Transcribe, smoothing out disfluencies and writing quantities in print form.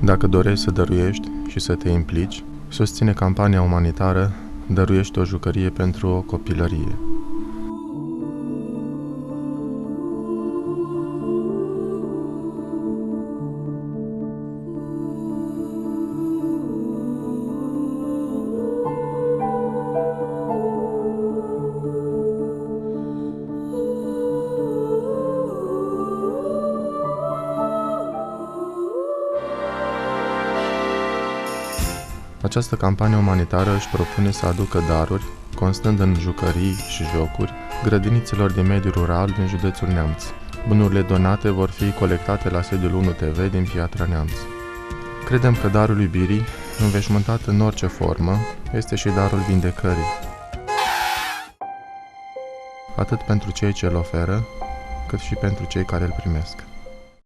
Dacă dorești să dăruiești și să te implici, susține campania umanitară Dăruiește o jucărie pentru o copilărie. Această campanie umanitară își propune să aducă daruri, constând în jucării și jocuri, grădinițelor din mediul rural din județul Neamț. Bunurile donate vor fi colectate la sediul 1 TV din Piatra Neamț. Credem că darul iubirii, înveșmântat în orice formă, este și darul vindecării, atât pentru cei ce îl oferă, cât și pentru cei care îl primesc.